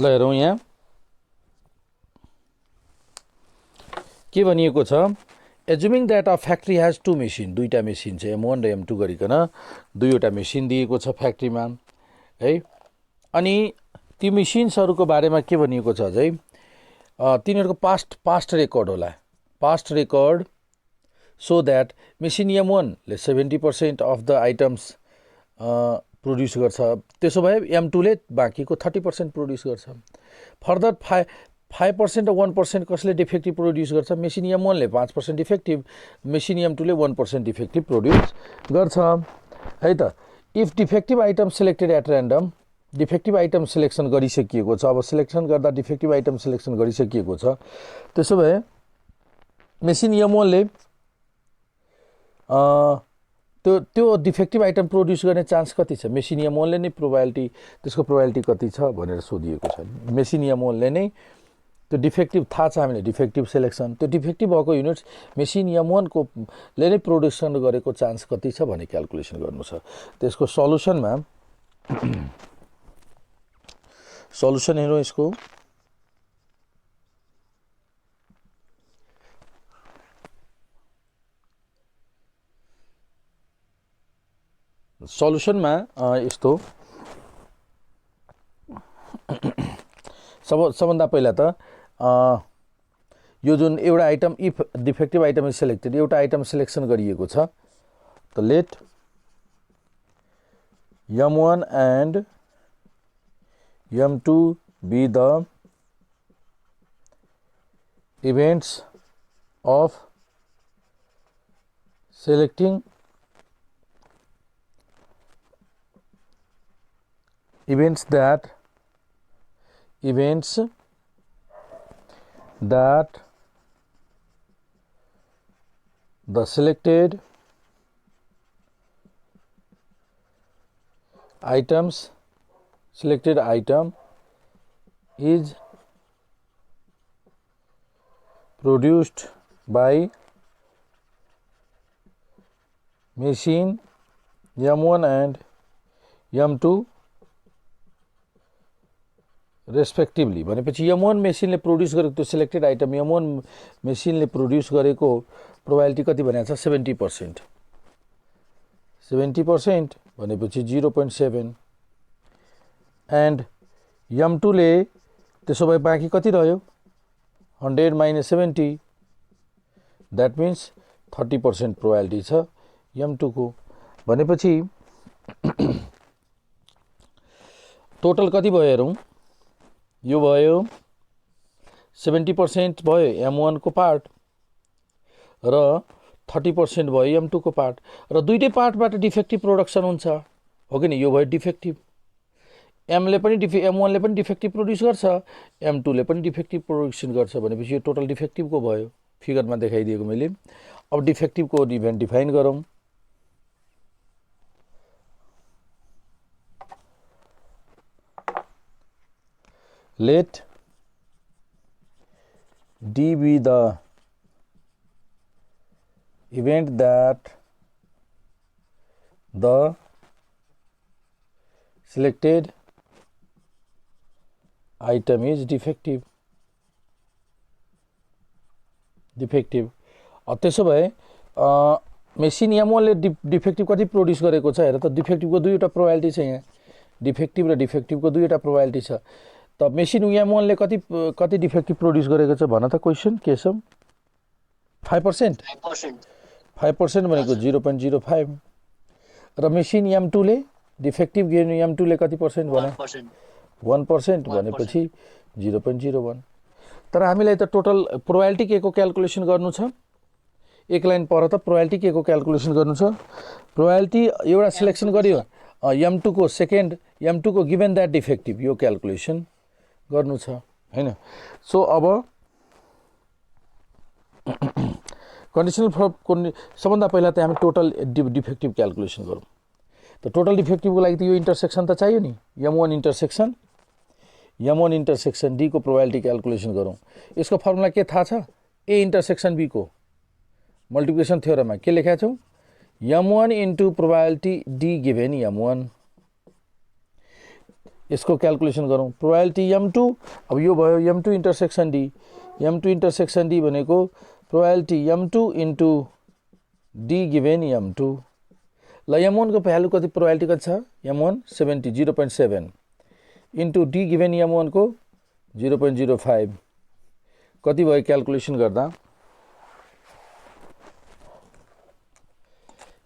ल हेरौँ यहाँ के भनिएको छ assuming that a factory has two machine दुईटा मेसिन छ M1 र M2 गरिकन दुईवटा मेसिन दिएको छ फ्याक्ट्रीमा है अनि ती मेसिन्सहरूको बारेमा के भनिएको छ अझै तिनीहरूको पास्ट रेकर्ड होला past record so that machine M1 ले 70% अफ द आइटम्स प्रोड्युस गर्छ त्यसो भए M2 ले बाँकीको 30% प्रोड्युस गर्छ फर्दर 5% र 1% कसले डिफेक्टिभ प्रोड्युस गर्छ मेसिन M1 ले 5% डिफेक्टिभ मेसिन M2 ले 1% डिफेक्टिभ प्रोड्युस गर्छ है त if defective item selected at random defective item selection गरिसकिएको छ अब सिलेक्सन गर्दा डिफेक्टिभ आइटम सिलेक्सन गरिसकिएको छ त्यसो भए मेसिन M1 ले त्यो डिफेक्टिभ आइटम प्रोड्युस गर्ने चान्स कति छ मेसिन M1 ले नै त्यसको प्रोबेबिलिटी कति छ भनेर सोधिएको छ मेसिन M1 ले नै त्यो डिफेक्टिभ थाहा छ हामीले डिफेक्टिभ सिलेक्सन त्यो डिफेक्टिभ भएको युनिट्स मेसिन M1 को ले नै प्रोडक्सन गरेको चान्स कति छ भन्ने क्याल्कुलेसन गर्नु छ त्यसको सल्युसनमा सल्युसन हेरौँ यसको सल्युसनमा यस्तो सबभन्दा पहिला त यो जुन एउटा item if defective item is selected एउटा आइटम सिलेक्सन गरिएको छ त let M1 and M2 be the events of selecting events that the selected item is produced by machine M1 and M2 respectively भनेपछि M1 मेसिनले प्रोड्युस गरेको त्यो selected item M1 मेसिनले produce गरेको probability कति भनेको छ 70% 70% भनेपछि 0.7 एन्ड M2 ले त्यसो भए बाँकी कति रह्यो 100 - 70 द्याट मिन्स 30% प्रोबेबिलिटी छ M2 को भनेपछि टोटल कति भयो हेरौँ यो भयो 70% भयो M1 को पार्ट र 30% भयो M2 को पार्ट र दुईटै पार्टबाट डिफेक्टिभ प्रोडक्सन हुन्छ हो कि नि यो भयो डिफेक्टिभ M1 ले पनि डिफेक्टिभ प्रोड्युस गर्छ M2 ले पनि डिफेक्टिभ प्रोडक्सन गर्छ भनेपछि यो टोटल डिफेक्टिभको भयो फिगरमा देखाइदिएको मैले अब डिफेक्टिभको इभेन्ट डिफाइन गरौँ let D be the event that the selected item is defective त्यसो भए मेसिन M1 ले डिफेक्टिभ कति प्रोड्युस गरेको छ हेर त डिफेक्टिभको दुईवटा प्रोबेबिलिटी छ यहाँ डिफेक्टिभ र डिफेक्टिभको दुईवटा प्रोबेबिलिटी छ त मेसिन M1 ले कति डिफेक्टिभ प्रोड्युस गरेको छ भन त क्वेसन के छ 5% 5% भनेको 0.05 र मेसिन M2 ले डिफेक्टिभ M2 ले कति पर्सेन्ट भने 1% भनेपछि 0.01 तर हामीलाई त टोटल प्रोबेबिलिटी के को क्याल्कुलेसन गर्नु छ एक लाइन पर त प्रोबेबिलिटी के को क्याल्कुलेसन गर्नु छ प्रोबेबिलिटी एउटा सिलेक्सन गरियो M2 को सेकेन्ड M2 को गिभन द्याट डिफेक्टिभ यो क्याल्कुलेसन गर्नु छ हैन सो अब कन्डिसनल सबभन्दा पहिला त हामी टोटल डिफेक्टिभ क्याल्कुलेसन गरौँ त टोटल डिफेक्टिभको लागि त यो इन्टरसेक्सन त चाहियो नि M1 इन्टरसेक्सन D को प्रोबेबिलिटी क्याल्कुलेसन गरौँ यसको फर्मुला के थाहा छ A इन्टरसेक्सन B को मल्टिप्लिकेसन थ्योरममा के लेखेका छौँ M1 into probability D given M1 यसको क्याल्कुलेसन गरौँ प्रोबेबिलिटी m2 अब यो भयो m2 intersection d m2 intersection d भनेको probability m2 into d given m2 ल m1 को भ्यालु कति प्रोबेबिलिटी कति छ m1 70 0.7 into d given m1 को 0.05 कति भयो क्याल्कुलेसन गर्दा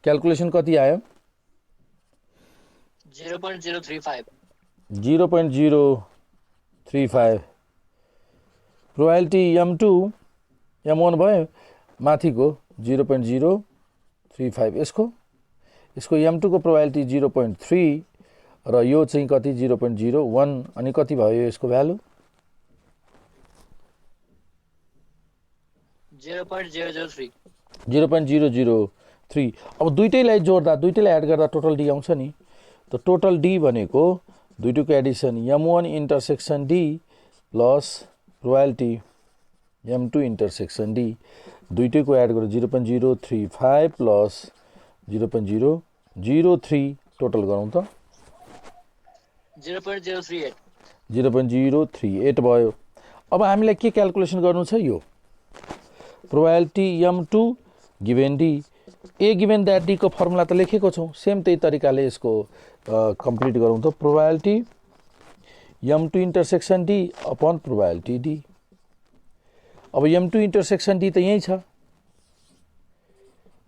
क्याल्कुलेसन कति आयो 0.035 0.035 प्रोबेबिलिटी m2 m1 भयो माथिको 0.035 यसको m2 को प्रोबेबिलिटी 0.3 र यो चाहिँ कति 0.01 अनि कति भयो यसको भ्यालु 0.003 0.003 अब दुईटैलाई जोड्दा दुईटैलाई एड गर्दा टोटल डी आउँछ नि त टोटल डी भनेको दुईटैको addition m1 intersection d plus probability m2 intersection d दुईटैको एड गरेर 0.035 प्लस 0.003 टोटल गरौँ त 0.038 0.038 भयो अब हामीलाई के क्याल्कुलेसन गर्नु छ यो probability m2 given d A given that D को फर्मुला त लेखेको छौं सेम त्यही तरिकाले यसको कम्प्लिट गरौँ त probability m2 intersection d upon probability d अब m2 इन्टरसेक्सन d त यही छ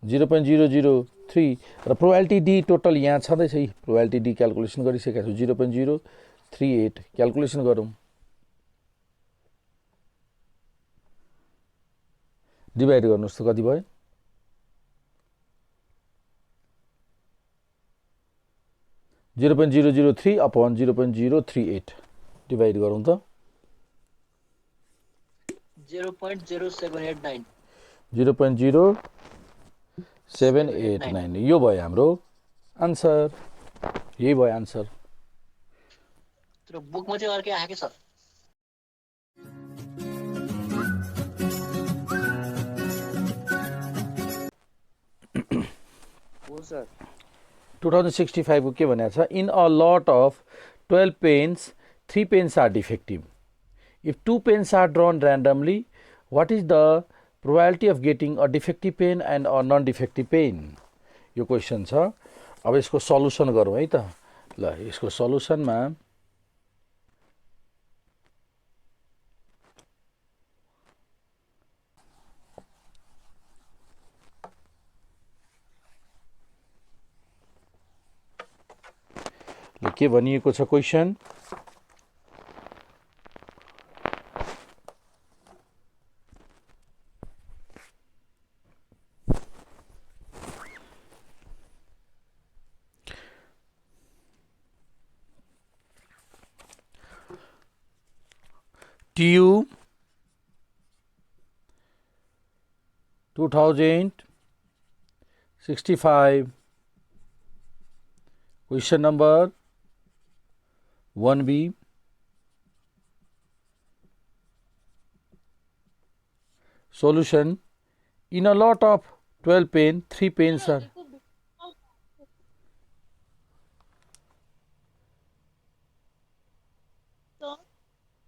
0.003 र प्रोबेबिलिटी d टोटल यहाँ छँदै छ प्रोबेबिलिटी d क्याल्कुलेसन गरिसकेका छु 0.038 क्याल्कुलेसन गरौँ डिभाइड गर्नुस् त कति भयो 0.003 अपॉन 0.038 डिवाइड गरौँ त 0.0789 0.0789 यो भयो हाम्रो आन्सर यही भयो आन्सर तर बुकमा चाहिँ अर्कै आके सर हो सर 2065 को के भनेको छ in a lot of 12 pens 3 pens are defective if 2 pens are drawn randomly what is the probability of getting a defective pen and a non defective pen यो क्वेसन छ अब यसको सल्युसन गरौँ है त ल यसको सल्युसनमा के भनिएको छ question TU 2065 question number 1B solution in a lot of 12 pen 3 pens are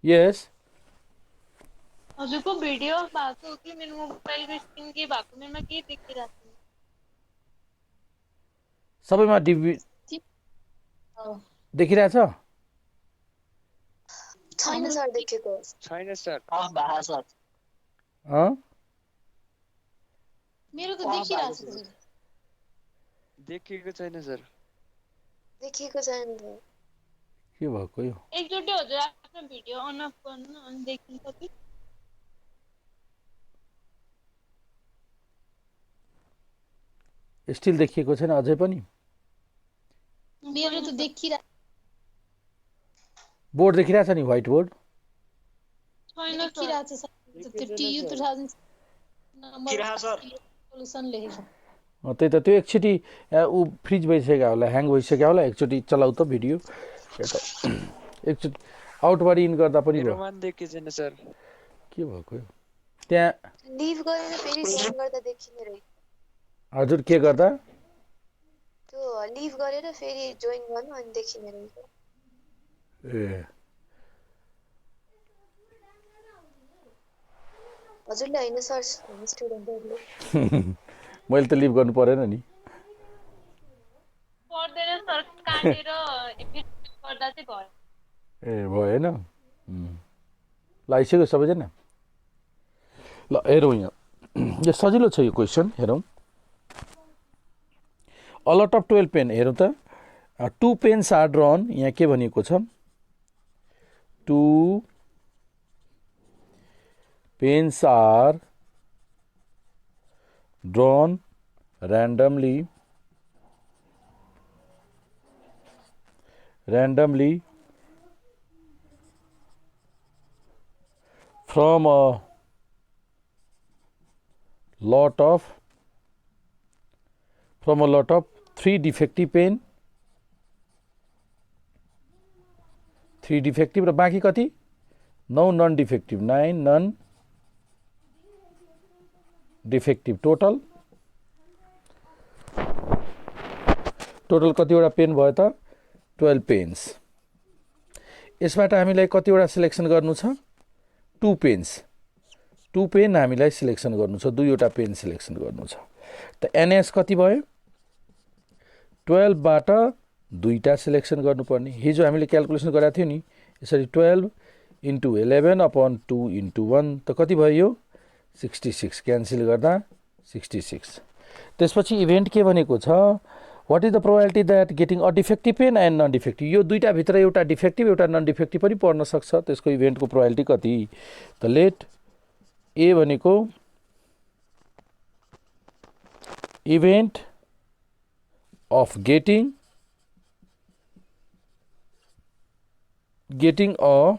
yes हजुरको भिडियो भएको कि मेरो मोबाइलको स्क्रिन के भएको मेरोमा के देखिरहेको छ सबैमा देखिरहेछ छैन सर देखेको छैन सर भा सर मेरो त देखिरहेछ सर देखेको छैन सर देखेको छैन के भएको यो एकचोटि हजुर आफ्नो भिडियो अन अफ गर्नु अनि देखिन्छ कि स्टिल देखिएको छैन अझै पनि मेरो त देखिरहेछ बोर्ड देखिरहेछ नि व्हाइट बोर्ड छैन देखिरहेछ सर त्यो TU 2000 नम्बर सोलुसन लेखेको त्यही त त्यो एकचोटि ऊ फ्रिज भइसक्यो होला ह्याङ भइसक्यो होला एकचोटि चलाउ त भिडियो एकचोटि आउटबाट इन गर्दा पनि भयो देखे छैन सर के भएको यो त्यहाँ लिभ गरेर फेरि सेभ गर्दा देखिने रहेछ हजुर के गर्दा त्यो लिभ गरेर फेरि जोइन गर्नु अनि देखिने रहेछ ए हजुरले होइन सर स्टुडेन्टहरूले मैले त लिभ गर्नु परेन नि पर्दैन सर काटेर एडमिट गर्दा चाहिँ भयो ए भयो होइन ल आइसक्यो सबैजना ल हेरौँ यहाँ यो सजिलो छ यो क्वेसन हेरौँ अ लट अफ 12 पेन हेरौँ त 2 पेन्स आर ड्रन यहाँ के भनिएको छ 2 pens are drawn randomly from a lot of 3 defective pen 3 defective र बाँकी कति 9 non defective 9 non defective total कतिवटा पेन भयो त 12 पेन्स यसबाट हामीलाई कतिवटा सिलेक्सन गर्नु छ 2 पेन्स 2 पेन हामीलाई सिलेक्सन गर्नु छ दुईवटा पेन सिलेक्सन गर्नु छ त एनएस कति भयो 12 बाट दुईटा सिलेक्सन गर्नुपर्ने हिजो हामीले क्याल्कुलेसन गरेका थियौ नि यसरी 12 into 11 upon 2 into 1 त कति भयो यो 66 क्यान्सल गर्दा 66 त्यसपछि इभेन्ट के भनेको छ What is the probability that getting a defective pen and non-defective? यो दुईटा भित्र एउटा डिफेक्टिभ एउटा नन डिफेक्टिभ पनि पर्न सक्छ त्यसको इभेन्टको प्रोबेबिलिटी कति त लेट ए भनेको event of getting a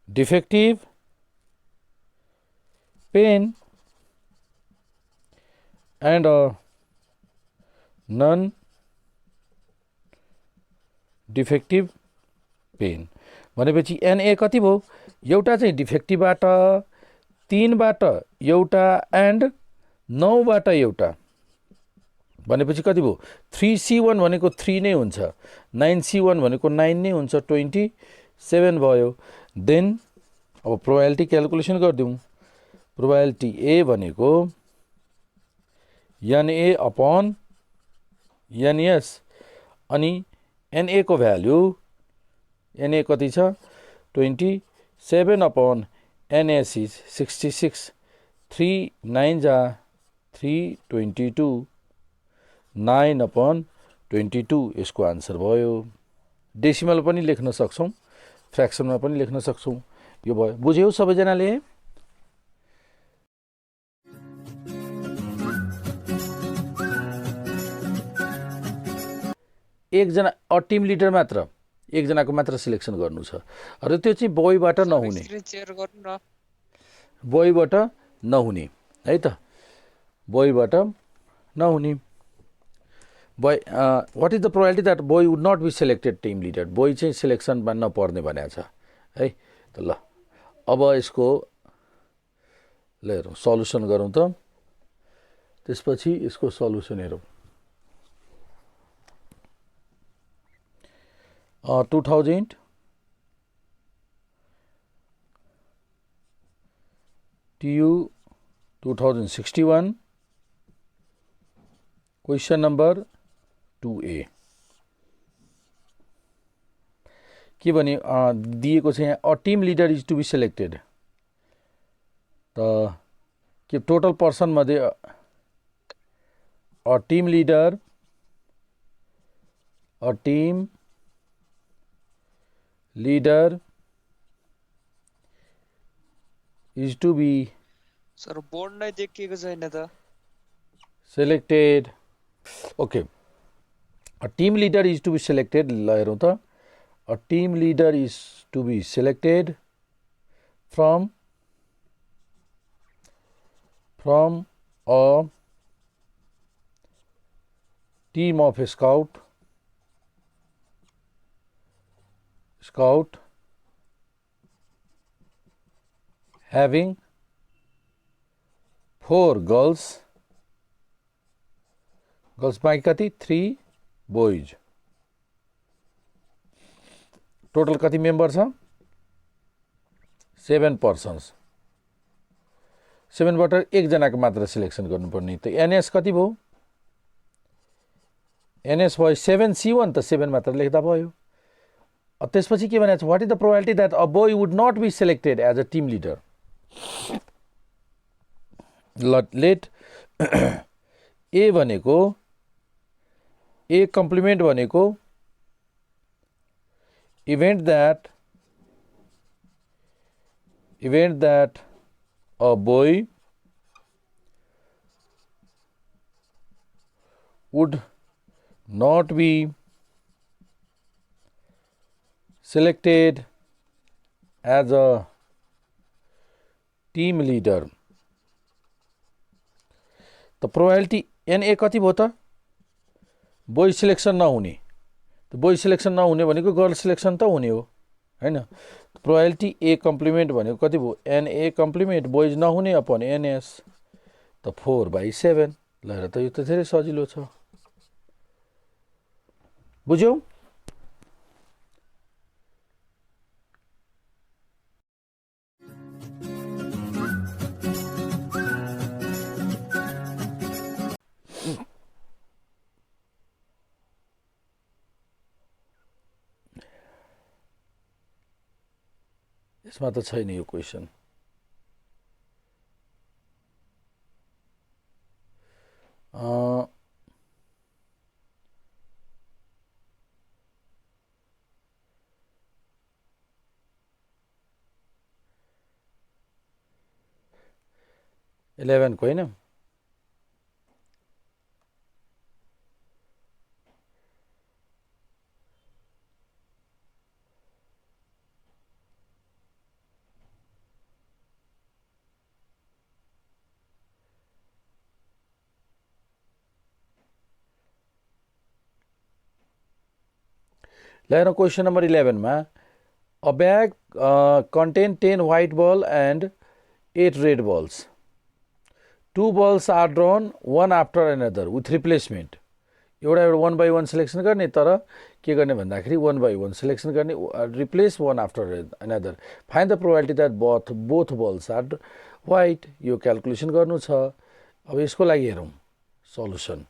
defective pen and a non-defective pen भनेपछि एनए कति भयो एउटा चाहिँ डिफेक्टिभबाट 3 बाट एउटा एन्ड 9 बाट एउटा भनेपछि कति भयो 3C1 भनेको 3 नै हुन्छ 9C1 भनेको 9 नै हुन्छ 27 भयो देन अब प्रोबेबिलिटी क्याल्कुलेसन गर्दिउँ प्रोबेबिलिटी ए भनेको NA upon NS अनि NA को भ्यालु NA कति छ 27 upon NS is 66 3 9 जा 322 9 upon 22 यसको आन्सर भयो डेसिमल पनि लेख्न सक्छौं फ्र्याक्सनमा पनि लेख्न सक्छौं यो भयो बुझ्यौ सबैजनाले एकजना टिम लिडर मात्र एकजनाको मात्र सिलेक्सन गर्नु छ र त्यो चाहिँ बोयबाट नहुने बोयबाट नहुने है त बोयबाट नहुने boy what is the probability that boy would not be selected team leader boy चाहिँ सिलेक्सनमा नपर्ने भनेको छ है त ल अब यसको ल हेरौँ सल्युसन गरौँ त त्यसपछि यसको सल्युसन हेरौँ 2000 TU 2061 question number 2A के भने दिएको छ यहाँ a team leader is to be selected त के टोटल पर्सन मध्ये a team leader is to be sir board नै देखिएको छैन त selected okay a team leader is to be selected ल हेरौँ त a team leader is to be selected from a team of scout having 4 girls by कति 3 boys total कति member छ 7 पर्सन्स 7बाट एकजनाको मात्र सिलेक्सन गर्नुपर्ने त एनएस कति भयो एनएस भयो 7C1 त 7 मात्र लेख्दा भयो त्यसपछि के भनेको छ what is the probability that a boy would not be selected as a team leader let A भनेको ए कम्प्लिमेन्ट भनेको event that a boy would not be selected as a team leader. The probability NA कति भयो त boy selection नहुने त boy selection नहुने भनेको girl selection त हुने हो हैन प्रोबेबिलिटी ए कम्प्लिमेन्ट भनेको कति भयो एनए कम्प्लिमेन्ट बोइज नहुने अपन एनएस त 4/7 ल त यो त धेरै सजिलो छ बुझ्यौ यसमा त छैन यो क्वेशन इलेभेनको होइन ल क्वेशन नंबर 11 मा a bag contain 10 white ball and 8 red balls. 2 balls are drawn one after another with replacement. एउटा 1/1 सिलेक्सन गर्ने तर के गर्ने भन्दाखेरि 1/1 सिलेक्सन गर्ने replace one after another. Find the probability that both balls are white. यो calculation गर्नु छ अब यसको लागि हेरौं सल्युसन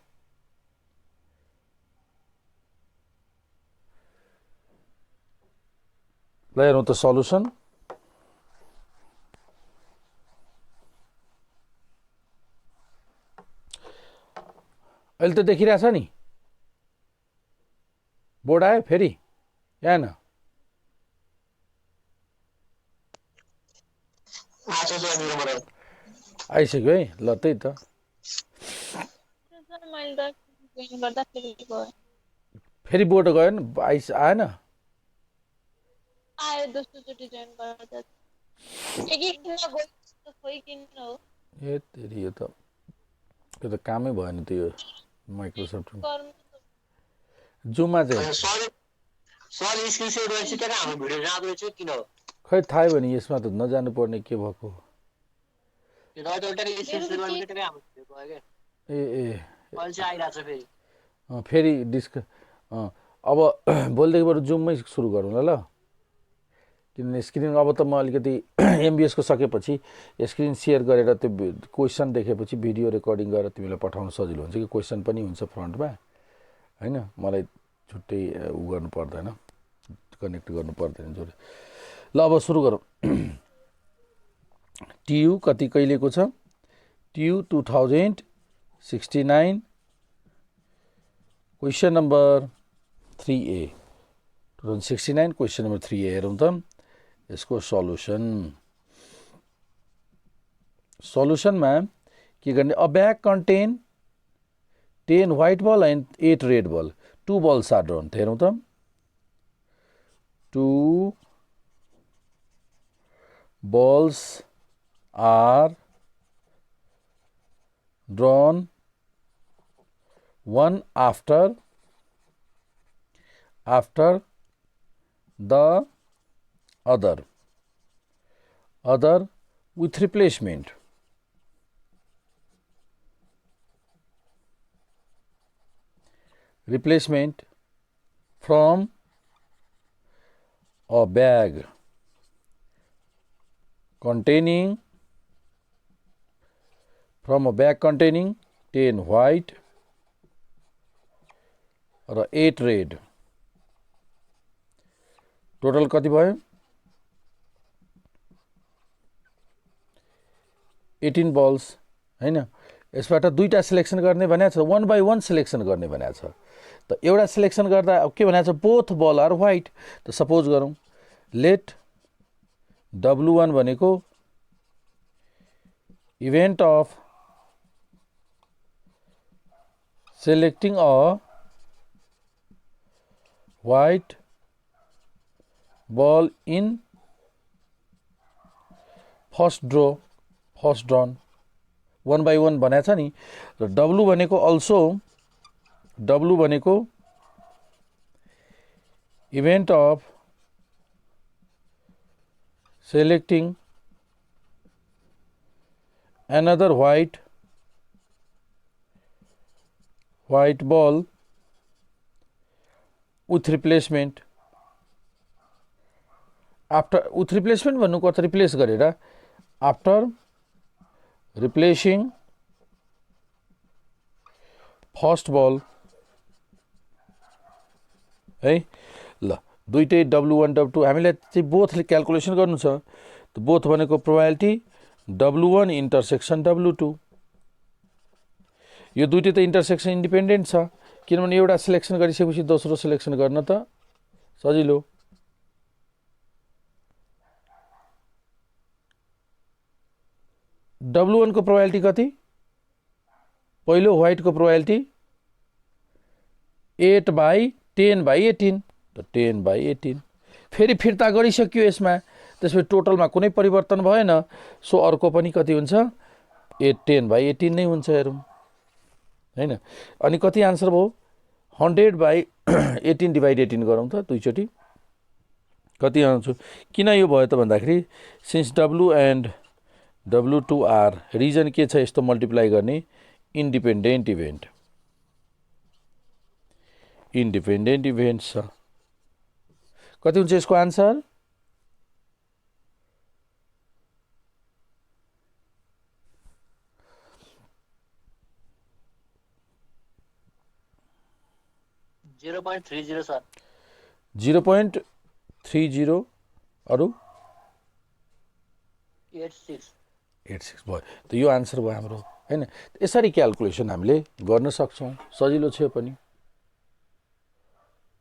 ल हेरौं त सल्युसन अहिले त देखिरहेछ नि बोर्ड आयो फेरि यहाँ आइसक्यो है ल त्यही त फेरि बोर्ड गयो नि आएन आयो दोस्रोचोटि जोइन गर्दा एकैछिनमा गयो खोइ किन हो ए तेरी यो त कामै भएन त्यो माइक्रोसफ्ट जुममा चाहिँ सरी स्क्रिन शेयर गरेपछि के हाम्रो भिडियो राम्रो रहेछ किन हो खै थाहै भने यसमा त नजानु पर्ने के भएको यो त एउटा स्क्रिन शेयर गरेपछि के हाम्रो भिडियो गयो के ए अहिले चाहिँ आइराछ फेरि फेरि अब भोलिदेखि बरु जुममै सुरु गरौँ ल किनभने स्क्रिन अब त म अलिकति एमबीएस को सकेपछि स्क्रिन शेयर गरेर त्यो क्वेशन देखेपछि भिडियो रेकर्डिङ गरेर तिमीलाई पठाउन सजिलो हुन्छ कि क्वेशन पनि हुन्छ फ्रन्टमा हैन मलाई छुट्टै उ गर्नु पर्दैन कनेक्ट गर्नु पर्दैन जोडी ल अब सुरु गरौँ टियु कति कहिलेको छ TU 2069 question number 3A 2069 question number 3A हेरौँ त यसको सल्युसनमा के गर्ने a bag contain 10 white ball and 8 red ball 2 balls are drawn हेरौँ त 2 balls are drawn one after the other with replacement from a bag containing 10 white र 8 red. Total कति भयो? 18 balls हैन। यसबाट दुईटा सिलेक्सन गर्ने भनेको छ, 1 by 1 सिलेक्सन गर्ने भनेको छ। त एउटा सिलेक्सन गर्दा के भनेको छ, बोथ बल आर व्हाइट। त सपोज गरौँ, लेट W1 भनेको event of selecting a white ball in first drawn 1 by 1 भनेको छ नि। र W भनेको अल्सो W भनेको event of selecting another white ball with replacement. After with replacement भन्नुको अर्थ रिप्लेस गरेर, आफ्टर रिप्लेसिङ फर्स्ट बल है। ल दुईटै W1 W2 हामीलाई चाहिँ बोथले क्याल्कुलेसन गर्नु छ। त बोथ भनेको प्रोबेबिलिटी W1 इन्टरसेक्सन W2। यो दुईटै त इन्टरसेक्सन इन्डिपेन्डेन्ट छ, किनभने एउटा सिलेक्सन गरिसकेपछि दोस्रो सिलेक्सन गर्न त सजिलो। W1 को प्रोबेबिलिटी कति? पहिलो व्हाइट को प्रोबेबिलिटी 8 by 10 by 18। त 10 by 18 फेरि फिर्ता गरिसक्यो यसमा, त्यसपछि टोटलमा कुनै परिवर्तन भएन। सो अर्को पनि कति हुन्छ? 10 by 18 नै हुन्छ हेरौँ हैन। अनि कति आन्सर भयो? 100 by 18 डिवाइड 18 गरौँ त दुईचोटि। कति आउँछ? किन यो भयो त भन्दाखेरि since W and W2 are, reason के छ यस्तो मल्टिप्लाई गर्ने? इन्डिपेन्डेन्ट इभेन्ट छ। कति हुन्छ यसको आन्सर? सर 0.30 अरू 86 भयो। त यो आन्सर भयो हाम्रो हैन। यसरी क्याल्कुलेसन हामीले गर्न सक्छौं, सजिलो छ पनि।